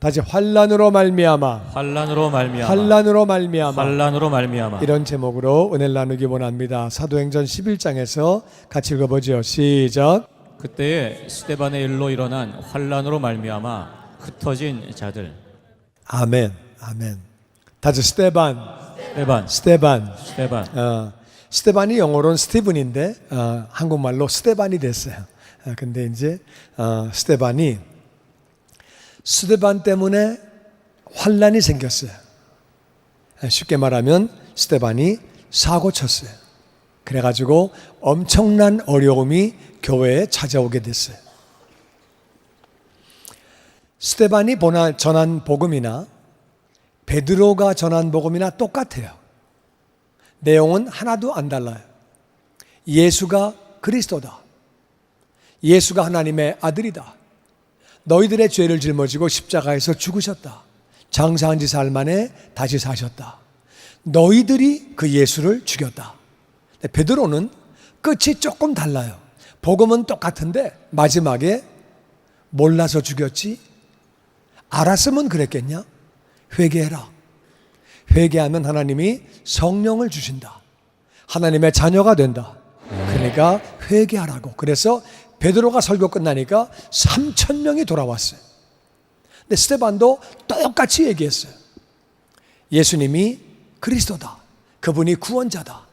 다시 환난으로 말미암아 환난으로 말미암아 환난으로 말미암아 환난으로 말미암아. 이런 제목으로 은혜를 나누기 원합니다. 사도행전 11장에서 같이 읽어보죠. 시작. 그때에 스데반의 일로 일어난 환난으로 말미암아 흩어진 자들. 아멘. 아멘. 다시 스데반. 스데반. 스데반이 영어로는 스티븐인데 한국말로 스데반이 됐어요. 근데 이제 스데반 때문에 환난이 생겼어요. 쉽게 말하면 스데반이 사고 쳤어요. 그래가지고 엄청난 어려움이 교회에 찾아오게 됐어요. 스데반이 전한 복음이나 베드로가 전한 복음이나 똑같아요. 내용은 하나도 안 달라요. 예수가 그리스도다. 예수가 하나님의 아들이다. 너희들의 죄를 짊어지고 십자가에서 죽으셨다. 장사한 지 사흘 만에 다시 사셨다. 너희들이 그 예수를 죽였다. 베드로는 끝이 조금 달라요. 복음은 똑같은데 마지막에 몰라서 죽였지? 알았으면 그랬겠냐? 회개해라. 회개하면 하나님이 성령을 주신다. 하나님의 자녀가 된다. 그러니까 회개하라고. 그래서 베드로가 설교 끝나니까 3,000명이 돌아왔어요. 근데 스데반도 똑같이 얘기했어요. 예수님이 그리스도다. 그분이 구원자다.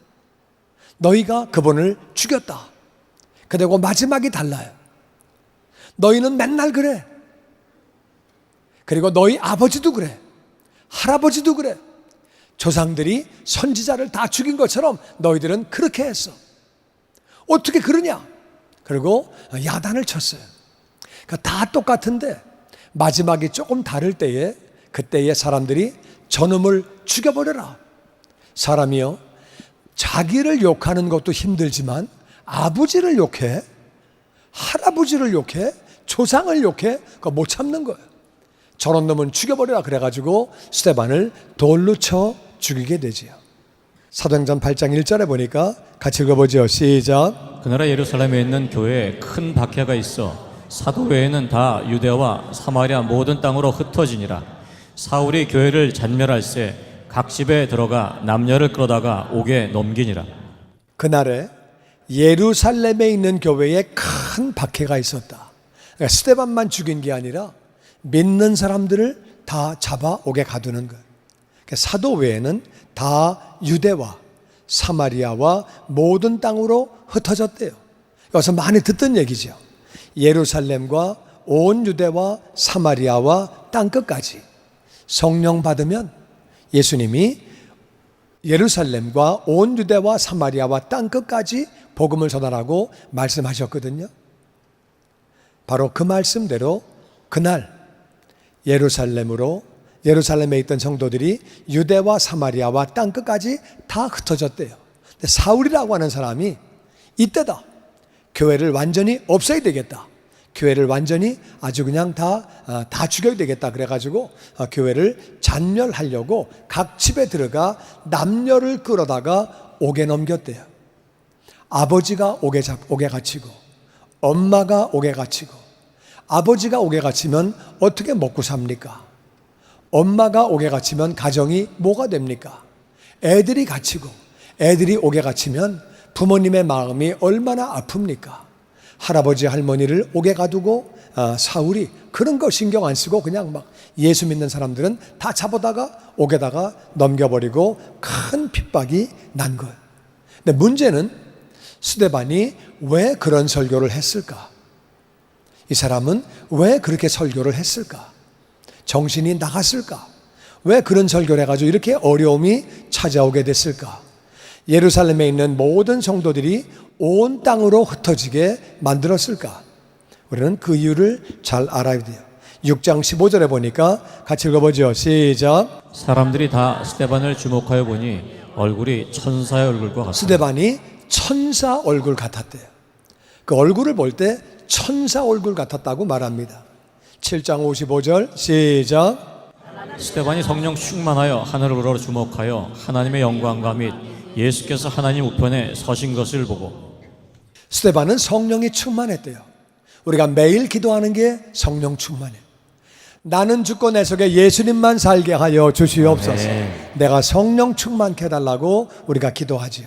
너희가 그분을 죽였다. 그리고 마지막이 달라요. 너희는 맨날 그래. 그리고 너희 아버지도 그래. 할아버지도 그래. 조상들이 선지자를 다 죽인 것처럼 너희들은 그렇게 했어. 어떻게 그러냐? 그리고 야단을 쳤어요. 그러니까 다 똑같은데 마지막이 조금 다를 때에 그때의 사람들이 저놈을 죽여버려라. 사람이요, 자기를 욕하는 것도 힘들지만 아버지를 욕해, 할아버지를 욕해, 조상을 욕해, 그거 못 참는 거예요. 저런 놈은 죽여버려라. 그래가지고 스데반을 돌로 쳐 죽이게 되지요. 사도행전 8장 1절에 보니까 같이 읽어보죠. 시작. 그나라 예루살렘에 있는 교회에 큰 박해가 있어 사도 외에는 다 유대와 사마리아 모든 땅으로 흩어지니라. 사울이 교회를 잔멸할세 각 집에 들어가 남녀를 끌어다가 옥에 넘기니라. 그날에 예루살렘에 있는 교회에 큰 박해가 있었다. 그러니까 스데반만 죽인 게 아니라 믿는 사람들을 다 잡아 옥에 가두는 것. 그러니까 사도 외에는 다 유대와 사마리아와 모든 땅으로 흩어졌대요. 여기서 많이 듣던 얘기죠. 예루살렘과 온 유대와 사마리아와 땅끝까지 성령 받으면 예수님이 예루살렘과 온 유대와 사마리아와 땅끝까지 복음을 전하라고 말씀하셨거든요. 바로 그 말씀대로 그날 예루살렘에 있던 성도들이 유대와 사마리아와 땅끝까지 다 흩어졌대요. 근데 사울이라고 하는 사람이 이때다. 교회를 완전히 없애야 되겠다. 교회를 완전히 아주 그냥 다 죽여야 되겠다. 그래가지고 교회를 잔멸하려고 각 집에 들어가 남녀를 끌어다가 옥에 넘겼대요. 아버지가 옥에 갇히고 엄마가 옥에 갇히고 아버지가 옥에 갇히면 어떻게 먹고 삽니까? 엄마가 옥에 갇히면 가정이 뭐가 됩니까? 애들이 갇히고 애들이 옥에 갇히면 부모님의 마음이 얼마나 아픕니까? 할아버지 할머니를 옥에 가두고 사울이 그런 거 신경 안 쓰고 그냥 막 예수 믿는 사람들은 다 잡아다가 옥에다가 넘겨버리고 큰 핍박이 난 거예요. 근데 문제는 스데반이 왜 그런 설교를 했을까? 이 사람은 왜 그렇게 설교를 했을까? 정신이 나갔을까? 왜 그런 설교를 해가지고 이렇게 어려움이 찾아오게 됐을까? 예루살렘에 있는 모든 성도들이 온 땅으로 흩어지게 만들었을까? 우리는 그 이유를 잘 알아야 돼요. 6장 15절에 보니까 같이 읽어보죠. 시작. 사람들이 다 스데반을 주목하여 보니 얼굴이 천사의 얼굴과 같았다. 스데반이 천사 얼굴 같았대요. 그 얼굴을 볼 때 천사 얼굴 같았다고 말합니다. 7장 55절 시작. 스데반이 성령 충만하여 하늘을 우러러 주목하여 하나님의 영광과 및 예수께서 하나님 우편에 서신 것을 보고. 스데반은 성령이 충만했대요. 우리가 매일 기도하는 게 성령 충만이에요. 나는 죽고 내 속에 예수님만 살게 하여 주시옵소서. 아멘. 내가 성령 충만케 해달라고 우리가 기도하지요.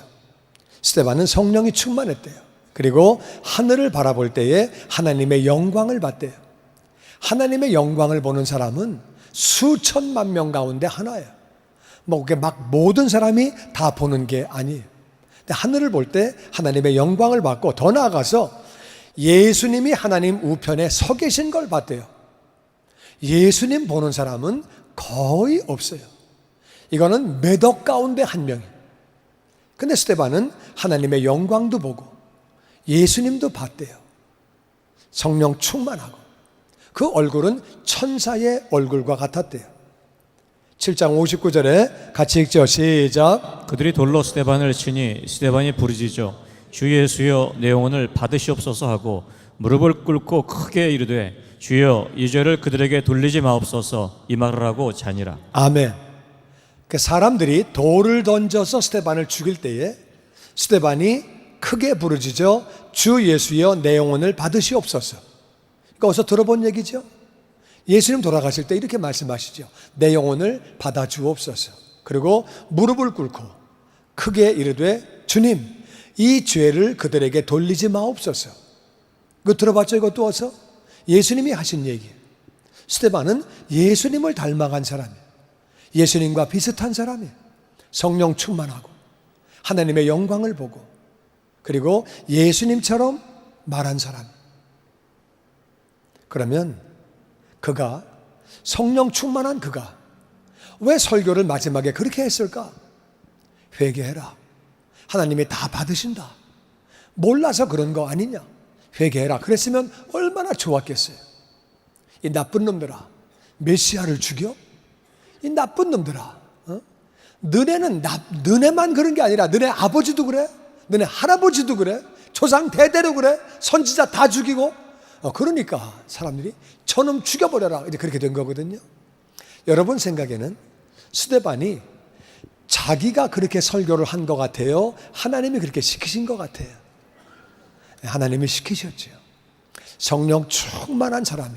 스데반은 성령이 충만했대요. 그리고 하늘을 바라볼 때에 하나님의 영광을 봤대요. 하나님의 영광을 보는 사람은 수천만 명 가운데 하나예요. 뭐 그게 막 모든 사람이 다 보는 게 아니에요. 근데 하늘을 볼 때 하나님의 영광을 봤고, 더 나아가서 예수님이 하나님 우편에 서 계신 걸 봤대요. 예수님 보는 사람은 거의 없어요. 이거는 몇억 가운데 한 명이에요. 근데 스데반은 하나님의 영광도 보고 예수님도 봤대요. 성령 충만하고 그 얼굴은 천사의 얼굴과 같았대요. 7장 59절에 같이 읽죠. 시작. 그들이 돌로 스데반을 치니 스데반이 부르짖어 주 예수여 내 영혼을 받으시옵소서 하고 무릎을 꿇고 크게 이르되 주여 이 죄를 그들에게 돌리지 마옵소서 이 말을 하고 자니라. 아멘. 그 사람들이 돌을 던져서 스데반을 죽일 때에 스데반이 크게 부르짖어 주 예수여 내 영혼을 받으시옵소서. 그러니까 어디서 들어본 얘기죠? 예수님 돌아가실 때 이렇게 말씀하시죠. 내 영혼을 받아 주옵소서. 그리고 무릎을 꿇고 크게 이르되 주님 이 죄를 그들에게 돌리지 마옵소서. 이거 들어봤죠? 이것도 어서? 예수님이 하신 얘기예요. 스데반은 예수님을 닮아간 사람이에요. 예수님과 비슷한 사람이에요. 성령 충만하고 하나님의 영광을 보고 그리고 예수님처럼 말한 사람. 그러면 그가, 성령 충만한 그가 왜 설교를 마지막에 그렇게 했을까? 회개해라. 하나님이 다 받으신다. 몰라서 그런 거 아니냐? 회개해라. 그랬으면 얼마나 좋았겠어요. 이 나쁜 놈들아, 메시아를 죽여? 이 나쁜 놈들아, 너네만 그런 게 아니라 너네 아버지도 그래? 너네 할아버지도 그래? 조상 대대로 그래? 선지자 다 죽이고? 그러니까 사람들이 저놈 죽여버려라. 이제 그렇게 된 거거든요. 여러분 생각에는 스데반이 자기가 그렇게 설교를 한 것 같아요? 하나님이 그렇게 시키신 것 같아요? 하나님이 시키셨죠. 성령 충만한 사람이,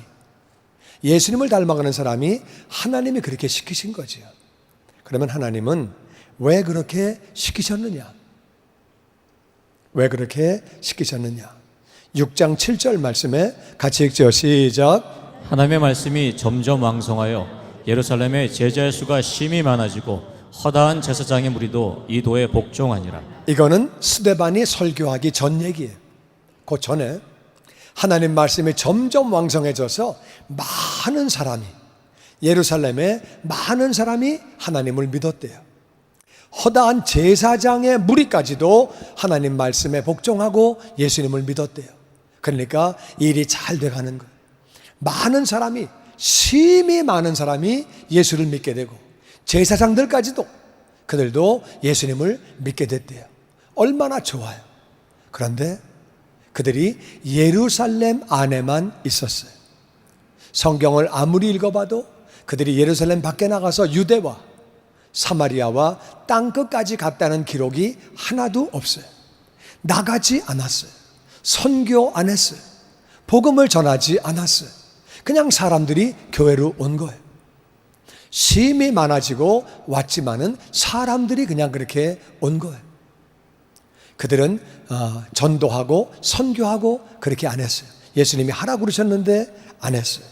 예수님을 닮아가는 사람이 하나님이 그렇게 시키신 거죠. 그러면 하나님은 왜 그렇게 시키셨느냐? 왜 그렇게 시키셨느냐? 6장 7절 말씀에 같이 읽죠. 시작. 하나님의 말씀이 점점 왕성하여 예루살렘의 제자의 수가 심히 많아지고 허다한 제사장의 무리도 이 도에 복종하니라. 이거는 스데반이 설교하기 전 얘기예요. 그 전에 하나님 말씀이 점점 왕성해져서 많은 사람이, 예루살렘에 많은 사람이 하나님을 믿었대요. 허다한 제사장의 무리까지도 하나님 말씀에 복종하고 예수님을 믿었대요. 그러니까 일이 잘 돼가는 거예요. 많은 사람이, 심히 많은 사람이 예수를 믿게 되고 제사장들까지도 그들도 예수님을 믿게 됐대요. 얼마나 좋아요. 그런데 그들이 예루살렘 안에만 있었어요. 성경을 아무리 읽어봐도 그들이 예루살렘 밖에 나가서 유대와 사마리아와 땅끝까지 갔다는 기록이 하나도 없어요. 나가지 않았어요. 선교 안 했어요. 복음을 전하지 않았어요. 그냥 사람들이 교회로 온 거예요. 심이 많아지고 왔지만은 사람들이 그냥 그렇게 온 거예요. 그들은 전도하고 선교하고 그렇게 안 했어요. 예수님이 하라고 그러셨는데 안 했어요.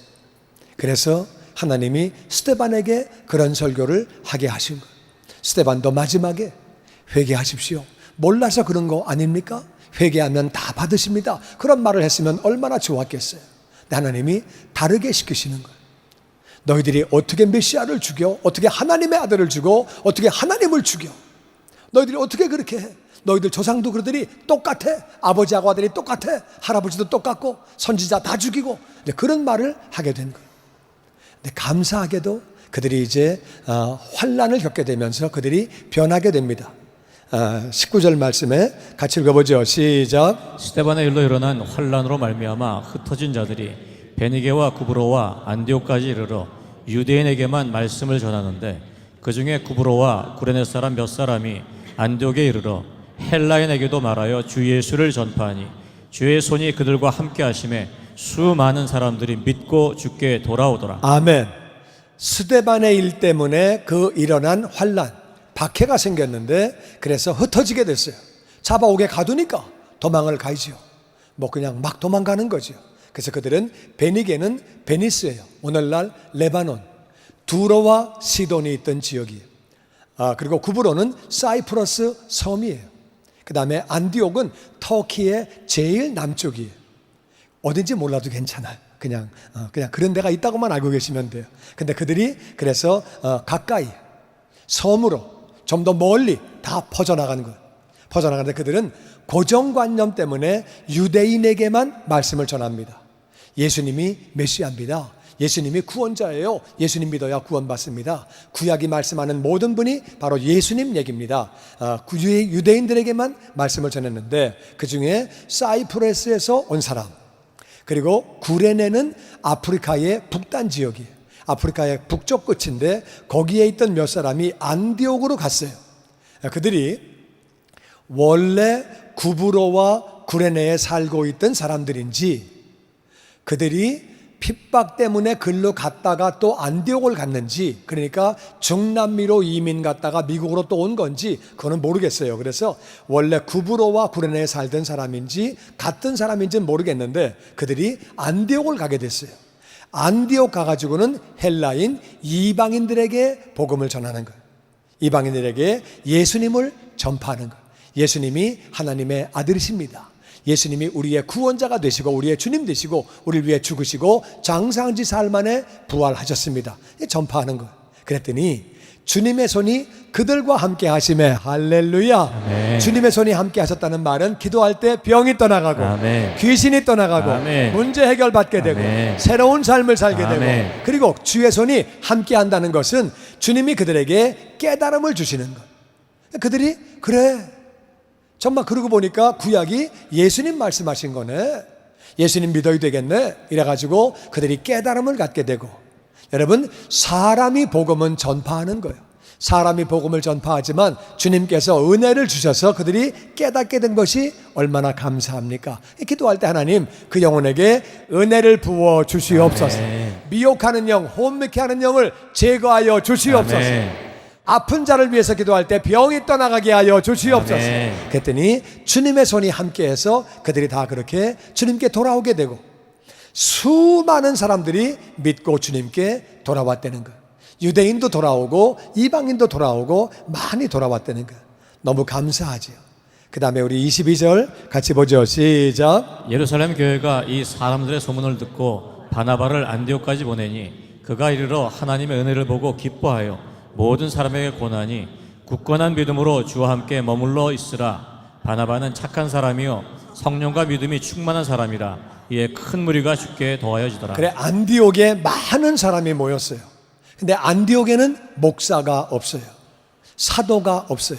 그래서 하나님이 스데반에게 그런 설교를 하게 하신 거예요. 스데반도 마지막에 회개하십시오. 몰라서 그런 거 아닙니까? 회개하면 다 받으십니다. 그런 말을 했으면 얼마나 좋았겠어요. 근데 하나님이 다르게 시키시는 거예요. 너희들이 어떻게 메시아를 죽여? 어떻게 하나님의 아들을 죽여? 어떻게 하나님을 죽여? 너희들이 어떻게 그렇게 해? 너희들 조상도 그러더니 똑같아. 아버지하고 아들이 똑같아. 할아버지도 똑같고 선지자 다 죽이고 그런 말을 하게 된 거예요. 근데 감사하게도 그들이 이제 환난을 겪게 되면서 그들이 변하게 됩니다. 19절 말씀에 같이 읽어보죠. 시작. 스데반의 일로 일어난 환란으로 말미암아 흩어진 자들이 베니게와 구브로와 안디옥까지 이르러 유대인에게만 말씀을 전하는데 그 중에 구브로와 구레네 사람 몇 사람이 안디옥에 이르러 헬라인에게도 말하여 주 예수를 전파하니 주의 손이 그들과 함께 하심에 수많은 사람들이 믿고 주께 돌아오더라. 아멘. 스데반의 일 때문에 그 일어난 환란, 박해가 생겼는데 그래서 흩어지게 됐어요. 잡아오게 가두니까 도망을 가이지요. 뭐 그냥 막 도망가는 거죠. 그래서 그들은 베니게는 베니스예요. 오늘날 레바논, 두로와 시돈이 있던 지역이에요. 그리고 구브로는 사이프러스 섬이에요. 그 다음에 안디옥은 터키의 제일 남쪽이에요. 어딘지 몰라도 괜찮아요. 그냥 그런 데가 있다고만 알고 계시면 돼요. 근데 그들이 그래서 가까이 섬으로 좀 더 멀리 다 퍼져나가는 거예요. 퍼져나가는데 그들은 고정관념 때문에 유대인에게만 말씀을 전합니다. 예수님이 메시아입니다. 예수님이 구원자예요. 예수님 믿어야 구원받습니다. 구약이 말씀하는 모든 분이 바로 예수님 얘기입니다. 유대인들에게만 말씀을 전했는데 그 중에 사이프러스에서 온 사람, 그리고 구레네는 아프리카의 북단 지역이에요. 아프리카의 북쪽 끝인데 거기에 있던 몇 사람이 안디옥으로 갔어요. 그들이 원래 구브로와 구레네에 살고 있던 사람들인지, 그들이 핍박 때문에 글로 갔다가 또 안디옥을 갔는지, 그러니까 중남미로 이민 갔다가 미국으로 또 온 건지 그거는 모르겠어요. 그래서 원래 구브로와 구레네에 살던 사람인지 같은 사람인지는 모르겠는데 그들이 안디옥을 가게 됐어요. 안디옥 가가지고는 헬라인 이방인들에게 복음을 전하는 거예요. 이방인들에게 예수님을 전파하는 거예요. 예수님이 하나님의 아들이십니다. 예수님이 우리의 구원자가 되시고 우리의 주님 되시고 우리를 위해 죽으시고 장사한지 사흘 만에 부활하셨습니다. 전파하는 거예요. 그랬더니 주님의 손이 그들과 함께 하심에, 할렐루야. 아멘. 주님의 손이 함께 하셨다는 말은 기도할 때 병이 떠나가고 아멘. 귀신이 떠나가고 아멘. 문제 해결받게 되고 아멘. 새로운 삶을 살게 아멘. 되고, 그리고 주의 손이 함께 한다는 것은 주님이 그들에게 깨달음을 주시는 것. 그들이 그래, 정말 그러고 보니까 구약이 예수님 말씀하신 거네, 예수님 믿어야 되겠네, 이래가지고 그들이 깨달음을 갖게 되고. 여러분, 사람이 복음은 전파하는 거예요. 사람이 복음을 전파하지만 주님께서 은혜를 주셔서 그들이 깨닫게 된 것이 얼마나 감사합니까? 기도할 때 하나님 그 영혼에게 은혜를 부어 주시옵소서. 아멘. 미혹하는 영, 혼미케 하는 영을 제거하여 주시옵소서. 아멘. 아픈 자를 위해서 기도할 때 병이 떠나가게 하여 주시옵소서. 아멘. 그랬더니 주님의 손이 함께해서 그들이 다 그렇게 주님께 돌아오게 되고 수많은 사람들이 믿고 주님께 돌아왔다는 거예요. 유대인도 돌아오고 이방인도 돌아오고 많이 돌아왔다는 거예요. 너무 감사하죠. 그 다음에 우리 22절 같이 보죠. 시작. 예루살렘 교회가 이 사람들의 소문을 듣고 바나바를 안디옥까지 보내니 그가 이르러 하나님의 은혜를 보고 기뻐하여 모든 사람에게 권하니 굳건한 믿음으로 주와 함께 머물러 있으라. 바나바는 착한 사람이요 성령과 믿음이 충만한 사람이라. 이에 큰 무리가 주께 도와여지더라. 그래, 안디옥에 많은 사람이 모였어요. 근데 안디옥에는 목사가 없어요. 사도가 없어요.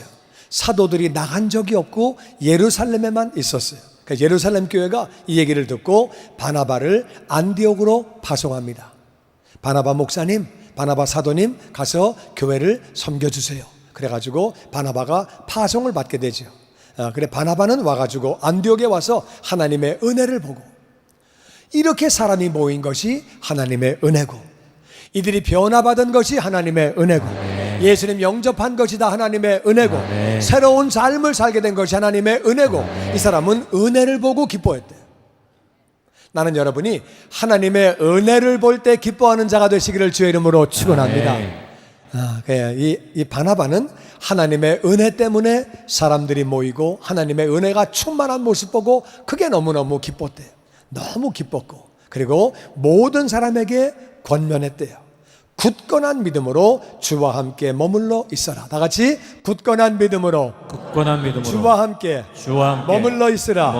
사도들이 나간 적이 없고 예루살렘에만 있었어요. 그러니까 예루살렘 교회가 이 얘기를 듣고 바나바를 안디옥으로 파송합니다. 바나바 목사님, 바나바 사도님 가서 교회를 섬겨주세요. 그래가지고 바나바가 파송을 받게 되죠. 그래, 바나바는 와가지고 안디옥에 와서 하나님의 은혜를 보고, 이렇게 사람이 모인 것이 하나님의 은혜고, 이들이 변화받은 것이 하나님의 은혜고, 아멘. 예수님 영접한 것이 다 하나님의 은혜고, 아멘. 새로운 삶을 살게 된 것이 하나님의 은혜고, 아멘. 이 사람은 은혜를 보고 기뻐했대요. 나는 여러분이 하나님의 은혜를 볼 때 기뻐하는 자가 되시기를 주의 이름으로 축원합니다. 이 바나바는 하나님의 은혜 때문에 사람들이 모이고 하나님의 은혜가 충만한 모습 보고 그게 너무너무 기뻤대요. 너무 기뻤고, 그리고 모든 사람에게 권면했대요. 굳건한 믿음으로 주와 함께 머물러 있어라. 다 같이 굳건한 믿음으로 주와 함께 머물러 있으라.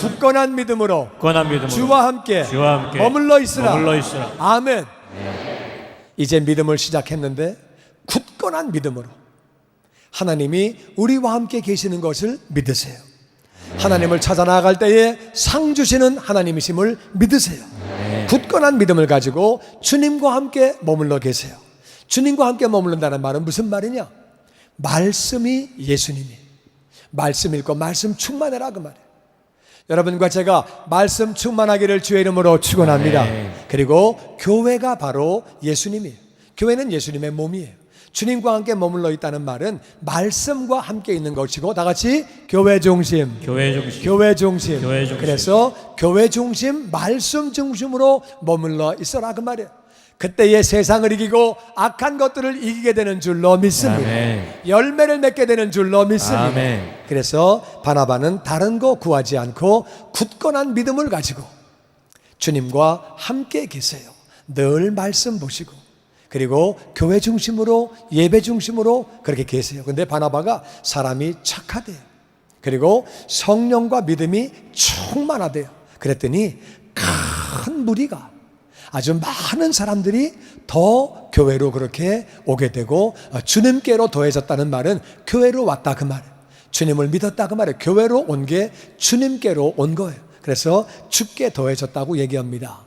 굳건한 믿음으로 주와 함께 머물러 있으라. 아멘. 이제 믿음을 시작했는데 굳건한 믿음으로 하나님이 우리와 함께 계시는 것을 믿으세요. 하나님을 찾아 나아갈 때에 상 주시는 하나님이심을 믿으세요. 굳건한 믿음을 가지고 주님과 함께 머물러 계세요. 주님과 함께 머물른다는 말은 무슨 말이냐? 말씀이 예수님이, 말씀 읽고 말씀 충만해라 그 말이에요. 여러분과 제가 말씀 충만하기를 주의 이름으로 축원합니다. 그리고 교회가 바로 예수님이에요. 교회는 예수님의 몸이에요. 주님과 함께 머물러 있다는 말은 말씀과 함께 있는 것이고, 다 같이 교회 중심, 교회 중심, 교회 중심. 교회 중심. 그래서 교회 중심, 말씀 중심으로 머물러 있어라 그 말이에요. 그때의 세상을 이기고 악한 것들을 이기게 되는 줄로 믿습니다. 아멘. 열매를 맺게 되는 줄로 믿습니다. 아멘. 그래서 바나바는 다른 거 구하지 않고 굳건한 믿음을 가지고 주님과 함께 계세요. 늘 말씀 보시고, 그리고 교회 중심으로, 예배 중심으로 그렇게 계세요. 근데 바나바가 사람이 착하대요. 그리고 성령과 믿음이 충만하대요. 그랬더니 큰 무리가, 아주 많은 사람들이 더 교회로 그렇게 오게 되고, 주님께로 더해졌다는 말은 교회로 왔다 그 말이에요. 주님을 믿었다 그 말이에요. 교회로 온 게 주님께로 온 거예요. 그래서 주께 더해졌다고 얘기합니다.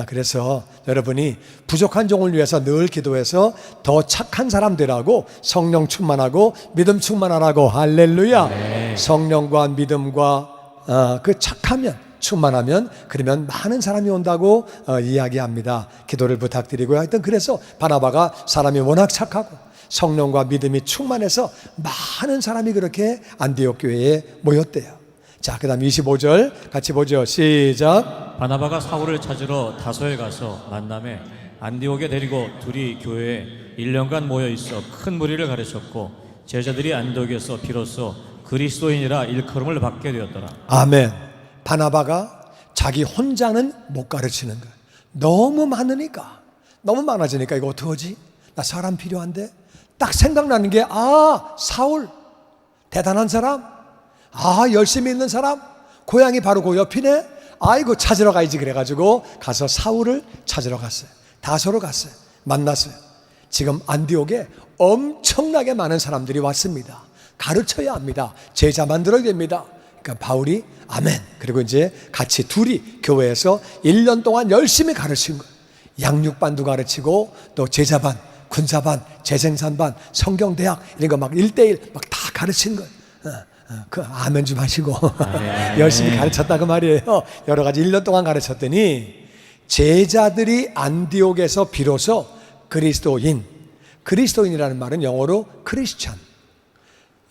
그래서 여러분이 부족한 종을 위해서 늘 기도해서 더 착한 사람들하고 성령 충만하고 믿음 충만하라고. 할렐루야. 네. 성령과 믿음과 그 착하면, 충만하면, 그러면 많은 사람이 온다고 이야기합니다. 기도를 부탁드리고요. 하여튼 그래서 바나바가 사람이 워낙 착하고 성령과 믿음이 충만해서 많은 사람이 그렇게 안디옥 교회에 모였대요. 자, 그 다음 25절 같이 보죠. 시작. 바나바가 사울을 찾으러 다소에 가서 만남에 안디옥에 데리고 둘이 교회에 1년간 모여 있어 큰 무리를 가르쳤고, 제자들이 안디옥에서 비로소 그리스도인이라 일컬음을 받게 되었더라. 아멘. 바나바가 자기 혼자는 못 가르치는 거예요. 너무 많으니까, 너무 많아지니까 이거 어떡하지? 나 사람 필요한데? 딱 생각나는 게, 사울 대단한 사람, 열심히 있는 사람, 고향이 바로 그 옆이네. 아이고 찾으러 가야지. 그래가지고 가서 사울을 찾으러 갔어요. 다소로 갔어요. 만났어요. 지금 안디옥에 엄청나게 많은 사람들이 왔습니다. 가르쳐야 합니다. 제자 만들어야 됩니다. 그러니까 바울이 아멘. 그리고 이제 같이 둘이 교회에서 1년 동안 열심히 가르친 거예요. 양육반도 가르치고, 또 제자반, 군사반, 재생산반, 성경대학 이런 거 막 1:1 막 다 가르친 거예요. 그 아멘 좀 하시고 열심히 가르쳤다 그 말이에요. 여러 가지 1년 동안 가르쳤더니 제자들이 안디옥에서 비로소 그리스도인이라는 말은 영어로 크리스찬,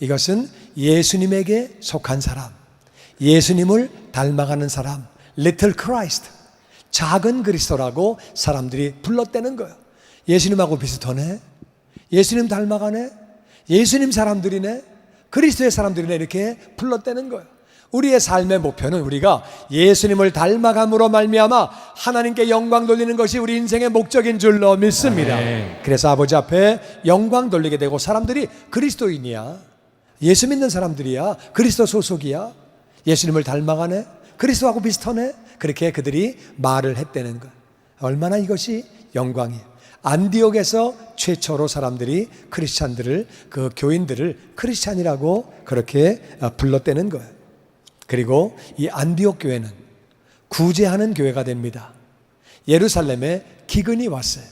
이것은 예수님에게 속한 사람, 예수님을 닮아가는 사람, 리틀 크라이스트, 작은 그리스도라고 사람들이 불렀다는 거예요. 예수님하고 비슷하네, 예수님 닮아가네, 예수님 사람들이네, 그리스도의 사람들이네, 이렇게 불렀다는 거예요. 우리의 삶의 목표는 우리가 예수님을 닮아감으로 말미암아 하나님께 영광 돌리는 것이 우리 인생의 목적인 줄로 믿습니다. 그래서 아버지 앞에 영광 돌리게 되고, 사람들이 그리스도인이야, 예수 믿는 사람들이야, 그리스도 소속이야, 예수님을 닮아가네, 그리스도하고 비슷하네, 그렇게 그들이 말을 했다는 거예요. 얼마나 이것이 영광이에요. 안디옥에서 최초로 사람들이 크리스찬들을, 그 교인들을 크리스찬이라고 그렇게 불렀다는 거예요. 그리고 이 안디옥 교회는 구제하는 교회가 됩니다. 예루살렘에 기근이 왔어요.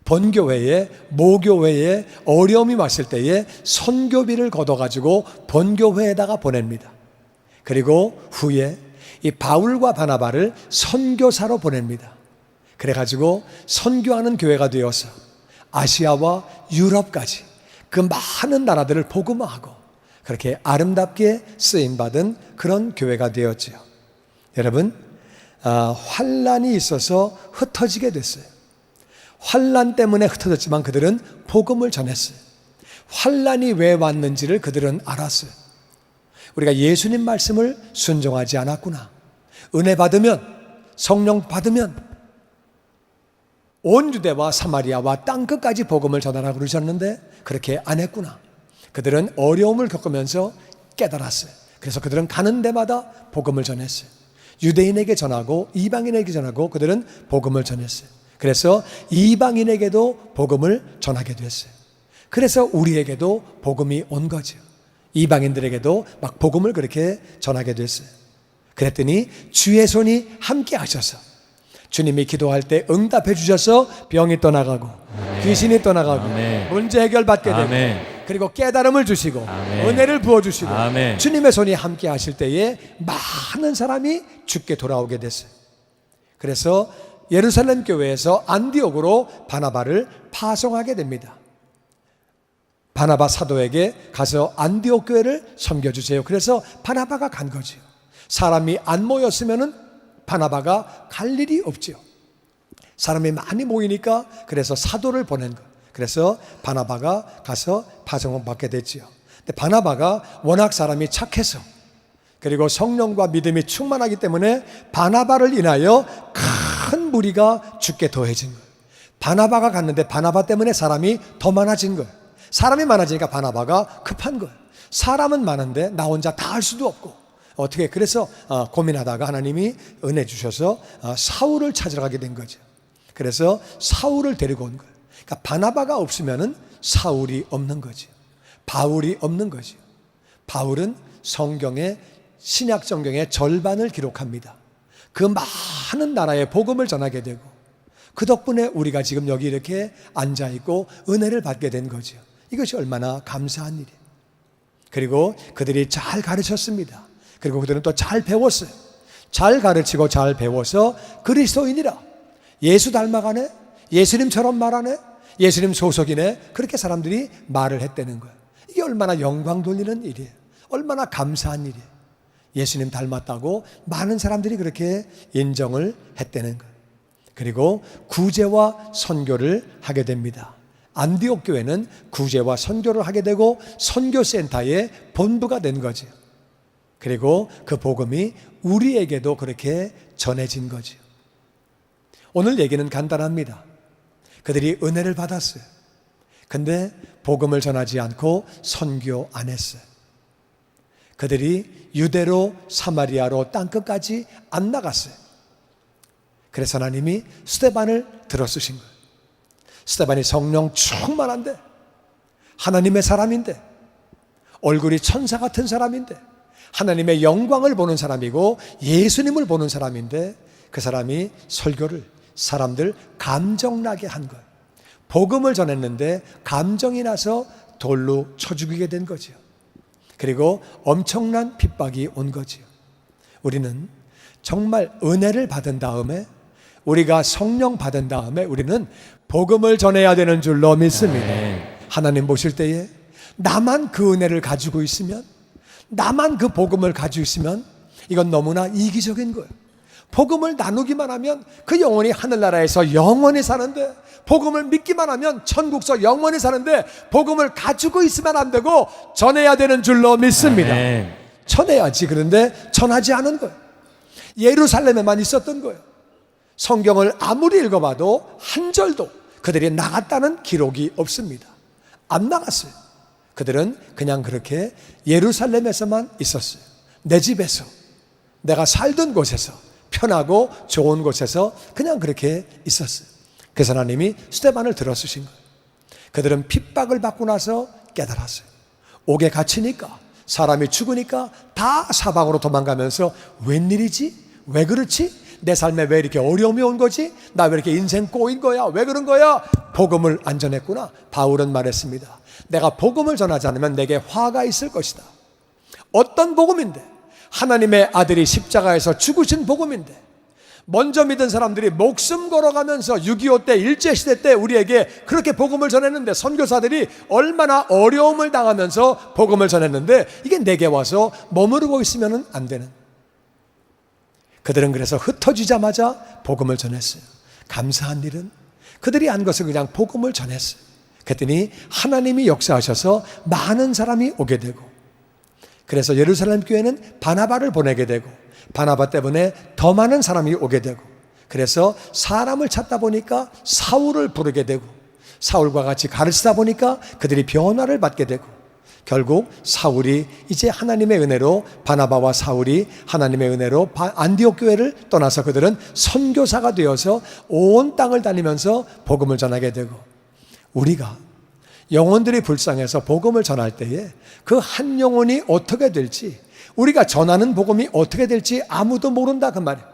본교회에, 모교회에 어려움이 왔을 때에 선교비를 걷어가지고 본교회에다가 보냅니다. 그리고 후에 이 바울과 바나바를 선교사로 보냅니다. 그래가지고 선교하는 교회가 되어서 아시아와 유럽까지 그 많은 나라들을 복음화하고 그렇게 아름답게 쓰임받은 그런 교회가 되었지요. 여러분, 환난이 있어서 흩어지게 됐어요. 환난 때문에 흩어졌지만 그들은 복음을 전했어요. 환난이 왜 왔는지를 그들은 알았어요. 우리가 예수님 말씀을 순종하지 않았구나. 은혜 받으면, 성령 받으면 온 유대와 사마리아와 땅끝까지 복음을 전하라고 그러셨는데 그렇게 안 했구나. 그들은 어려움을 겪으면서 깨달았어요. 그래서 그들은 가는 데마다 복음을 전했어요. 유대인에게 전하고 이방인에게 전하고 그들은 복음을 전했어요. 그래서 이방인에게도 복음을 전하게 됐어요. 그래서 우리에게도 복음이 온 거죠. 이방인들에게도 막 복음을 그렇게 전하게 됐어요. 그랬더니 주의 손이 함께 하셔서 주님이 기도할 때 응답해 주셔서 병이 떠나가고 귀신이 떠나가고 문제 해결받게 되고 그리고 깨달음을 주시고 아멘. 은혜를 부어주시고 아멘. 주님의 손이 함께 하실 때에 많은 사람이 주께 돌아오게 됐어요. 그래서 예루살렘 교회에서 안디옥으로 바나바를 파송하게 됩니다. 바나바 사도에게 가서 안디옥 교회를 섬겨주세요. 그래서 바나바가 간 거죠. 사람이 안 모였으면 바나바가 갈 일이 없죠. 사람이 많이 모이니까 그래서 사도를 보낸 거예요. 그래서 바나바가 가서 파송을 받게 됐지요. 근데 바나바가 워낙 사람이 착해서 그리고 성령과 믿음이 충만하기 때문에 바나바를 인하여 큰 무리가 주께 더해진 거예요. 바나바가 갔는데 바나바 때문에 사람이 더 많아진 거예요. 사람이 많아지니까 바나바가 급한 거예요. 사람은 많은데 나 혼자 다 할 수도 없고 어떻게 그래서 고민하다가 하나님이 은혜 주셔서 사울을 찾으러 가게 된 거죠. 그래서 사울을 데리고 온 거예요. 그러니까 바나바가 없으면은 사울이 없는 거죠. 바울이 없는 거죠. 바울은 성경의 신약 성경의 절반을 기록합니다. 그 많은 나라에 복음을 전하게 되고 그 덕분에 우리가 지금 여기 이렇게 앉아 있고 은혜를 받게 된 거죠. 이것이 얼마나 감사한 일이에요. 그리고 그들이 잘 가르쳤습니다. 그리고 그들은 또 잘 배웠어요. 잘 가르치고 잘 배워서 그리스도인이라 예수 닮아가네, 예수님처럼 말하네, 예수님 소속이네, 그렇게 사람들이 말을 했다는 거예요. 이게 얼마나 영광 돌리는 일이에요. 얼마나 감사한 일이에요. 예수님 닮았다고 많은 사람들이 그렇게 인정을 했다는 거예요. 그리고 구제와 선교를 하게 됩니다. 안디옥 교회는 구제와 선교를 하게 되고 선교센터의 본부가 된 거죠. 그리고 그 복음이 우리에게도 그렇게 전해진 거죠. 오늘 얘기는 간단합니다. 그들이 은혜를 받았어요. 근데 복음을 전하지 않고 선교 안 했어요. 그들이 유대로 사마리아로 땅끝까지 안 나갔어요. 그래서 하나님이 스데반을 들어 쓰신 거예요. 스데반이 성령 충만한데, 하나님의 사람인데, 얼굴이 천사 같은 사람인데, 하나님의 영광을 보는 사람이고 예수님을 보는 사람인데, 그 사람이 설교를 사람들 감정나게 한 거예요. 복음을 전했는데 감정이 나서 돌로 쳐 죽이게 된 거죠. 그리고 엄청난 핍박이 온 거죠. 우리는 정말 은혜를 받은 다음에, 우리가 성령 받은 다음에 우리는 복음을 전해야 되는 줄로 믿습니다. 하나님 보실 때에 나만 그 은혜를 가지고 있으면, 나만 그 복음을 가지고 있으면 이건 너무나 이기적인 거예요. 복음을 나누기만 하면 그 영혼이 하늘나라에서 영원히 사는데, 복음을 믿기만 하면 천국서 영원히 사는데, 복음을 가지고 있으면 안 되고 전해야 되는 줄로 믿습니다. 전해야지. 그런데 전하지 않은 거예요. 예루살렘에만 있었던 거예요. 성경을 아무리 읽어봐도 한 절도 그들이 나갔다는 기록이 없습니다. 안 나갔어요. 그들은 그냥 그렇게 예루살렘에서만 있었어요. 내 집에서, 내가 살던 곳에서, 편하고 좋은 곳에서 그냥 그렇게 있었어요. 그래서 하나님이 스데반을 들어 쓰신 거예요. 그들은 핍박을 받고 나서 깨달았어요. 옥에 갇히니까, 사람이 죽으니까 다 사방으로 도망가면서 웬일이지? 왜 그렇지? 내 삶에 왜 이렇게 어려움이 온 거지? 나 왜 이렇게 인생 꼬인 거야? 왜 그런 거야? 복음을 안 전했구나. 바울은 말했습니다. 내가 복음을 전하지 않으면 내게 화가 있을 것이다. 어떤 복음인데? 하나님의 아들이 십자가에서 죽으신 복음인데, 먼저 믿은 사람들이 목숨 걸어가면서 6.25 때, 일제시대 때 우리에게 그렇게 복음을 전했는데, 선교사들이 얼마나 어려움을 당하면서 복음을 전했는데, 이게 내게 와서 머무르고 있으면 안 되는. 그들은 그래서 흩어지자마자 복음을 전했어요. 감사한 일은 그들이 한 것은 그냥 복음을 전했어요. 그랬더니 하나님이 역사하셔서 많은 사람이 오게 되고, 그래서 예루살렘 교회는 바나바를 보내게 되고, 바나바 때문에 더 많은 사람이 오게 되고, 그래서 사람을 찾다 보니까 사울을 부르게 되고, 사울과 같이 가르치다 보니까 그들이 변화를 받게 되고, 결국 사울이 이제 하나님의 은혜로, 바나바와 사울이 하나님의 은혜로 안디옥 교회를 떠나서 그들은 선교사가 되어서 온 땅을 다니면서 복음을 전하게 되고, 우리가 영혼들이 불쌍해서 복음을 전할 때에 그 한 영혼이 어떻게 될지, 우리가 전하는 복음이 어떻게 될지 아무도 모른다 그 말이에요.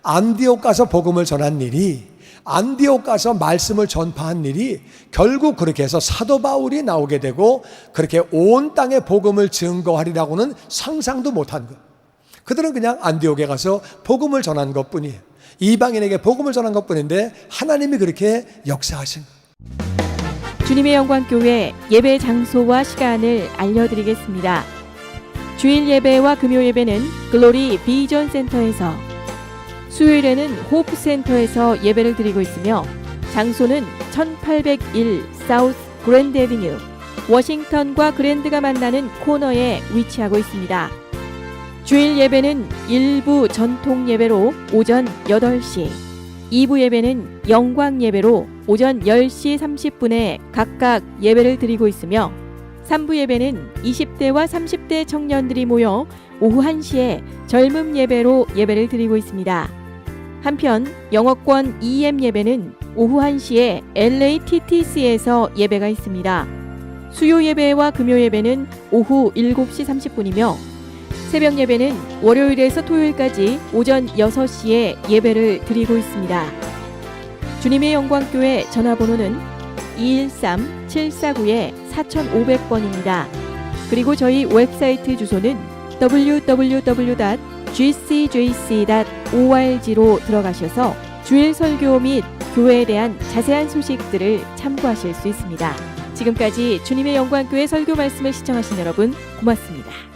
안디옥 가서 복음을 전한 일이 안디옥 가서 말씀을 전파한 일이 결국 그렇게 해서 사도 바울이 나오게 되고 그렇게 온 땅에 복음을 증거하리라고는 상상도 못한 것. 그들은 그냥 안디옥에 가서 복음을 전한 것뿐이에요. 이방인에게 복음을 전한 것뿐인데 하나님이 그렇게 역사하신 것. 주님의 영광교회 예배 장소와 시간을 알려드리겠습니다. 주일 예배와 금요 예배는 글로리 비전 센터에서, 수요일에는 호프 센터에서 예배를 드리고 있으며 장소는 1801 사우스 그랜드 애비뉴 워싱턴과 그랜드가 만나는 코너에 위치하고 있습니다. 주일 예배는 1부 전통 예배로 오전 8시, 2부 예배는 영광 예배로 오전 10시 30분에 각각 예배를 드리고 있으며 3부 예배는 20대와 30대 청년들이 모여 오후 1시에 젊음 예배로 예배를 드리고 있습니다. 한편 영어권 EM 예배는 오후 1시에 LATTC에서 예배가 있습니다. 수요 예배와 금요 예배는 오후 7시 30분이며 새벽 예배는 월요일에서 토요일까지 오전 6시에 예배를 드리고 있습니다. 주님의 영광교회 전화번호는 213-749-4500번입니다. 그리고 저희 웹사이트 주소는 www.gcjc.org로 들어가셔서 주일 설교 및 교회에 대한 자세한 소식들을 참고하실 수 있습니다. 지금까지 주님의 영광교회 설교 말씀을 시청하신 여러분 고맙습니다.